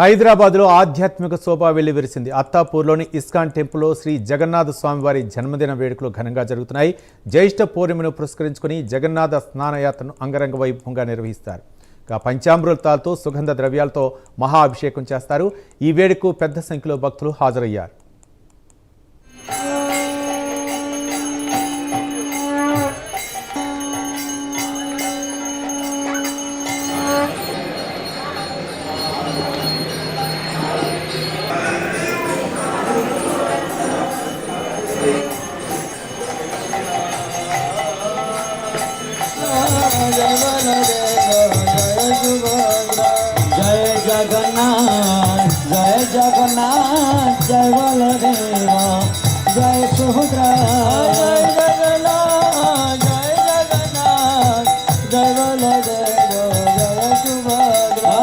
హైదరాబాద్లో ఆధ్యాత్మిక శోభ వెల్లివిరిసింది. అత్తాపూర్లోని ఇస్కాన్ టెంపుల్లో శ్రీ జగన్నాథ స్వామివారి జన్మదిన వేడుకలు ఘనంగా జరుగుతున్నాయి. జ్యేష్ఠ పూర్ణిమను పురస్కరించుకుని జగన్నాథ స్నానయాత్రను అంగరంగ వైభవంగా నిర్వహిస్తారు. పంచామృతాలతో సుగంధ ద్రవ్యాలతో మహా అభిషేకం చేస్తారు. ఈ వేడుకకు పెద్ద సంఖ్యలో భక్తులు హాజరయ్యారు. जय जगन्नाथ जय जगन्नाथ जय बलदेवा जय सुभद्रा जय जगन्नाथ जय जगन्नाथ जय बलदेवा जय सुभद्रा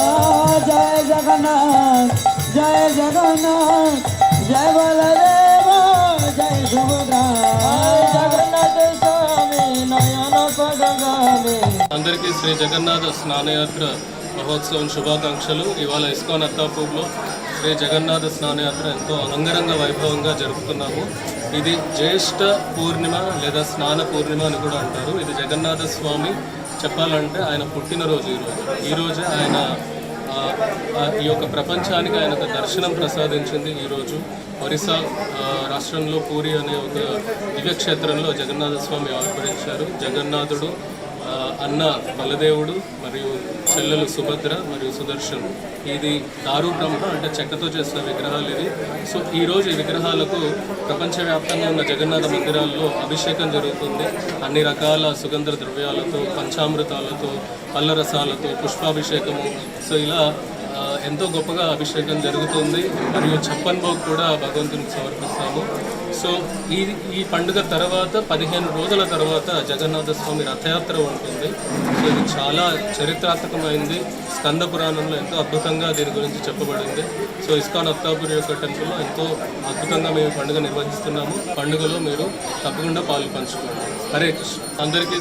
जय जगन्नाथ जय जगन्नाथ जय बलदेवा जय सुभद्रा जगन्नाथ स्वामी नयन पदगामी అందరికీ శ్రీ జగన్నాథ స్నానయాత్ర మహోత్సవం శుభాకాంక్షలు. ఇవాళ ఇస్కాన్ అత్తాపూర్లో శ్రీ జగన్నాథ స్నానయాత్ర ఎంతో అంగరంగ వైభవంగా జరుపుతున్నాము. ఇది జ్యేష్ఠ పూర్ణిమ లేదా స్నాన పూర్ణిమ అని కూడా అంటారు. ఇది జగన్నాథ స్వామి చెప్పాలంటే ఆయన పుట్టినరోజు ఈరోజే ఆయన ఈ యొక్క ప్రపంచానికి ఆయనకు దర్శనం ప్రసాదించింది. ఈరోజు ఒరిస్సా రాష్ట్రంలో పూరి అనే ఒక దివ్యక్షేత్రంలో జగన్నాథ స్వామి ఆవిర్భవించారు. జగన్నాథుడు అన్న బలదేవుడు మరియు చెల్లెలు సుభద్ర మరియు సుదర్శన్. ఇది దారు బ్రహ్మ అంటే చెక్కతో చేసిన విగ్రహాలు ఇవి. సో ఈరోజు ఈ విగ్రహాలకు ప్రపంచవ్యాప్తంగా ఉన్న జగన్నాథ మందిరాల్లో అభిషేకం జరుగుతుంది. అన్ని రకాల సుగంధ ద్రవ్యాలతో, పంచామృతాలతో, పళ్ళరసాలతో, పుష్పాభిషేకము. సో ఇలా ఎంతో గొప్పగా అభిషేకం జరుగుతుంది. మరియు ఛప్పన్ భోగ్ కూడా భగవంతునికి సమర్పిస్తాము. సో ఈ పండుగ తర్వాత 15 రోజుల తర్వాత జగన్నాథ స్వామి రథయాత్ర ఉంటుంది. సో ఇది చాలా చరిత్రాత్మకమైంది. స్కంద పురాణంలో ఎంతో అద్భుతంగా దీని గురించి చెప్పబడింది. సో ఇస్కాన్ అత్తాపూర్ యొక్క టెంపుల్లో ఎంతో అద్భుతంగా మేము పండుగ నిర్వహిస్తున్నాము. పండుగలో మీరు తప్పకుండా పాలు పంచుకోండి. హరే కృష్ణ. అందరికీ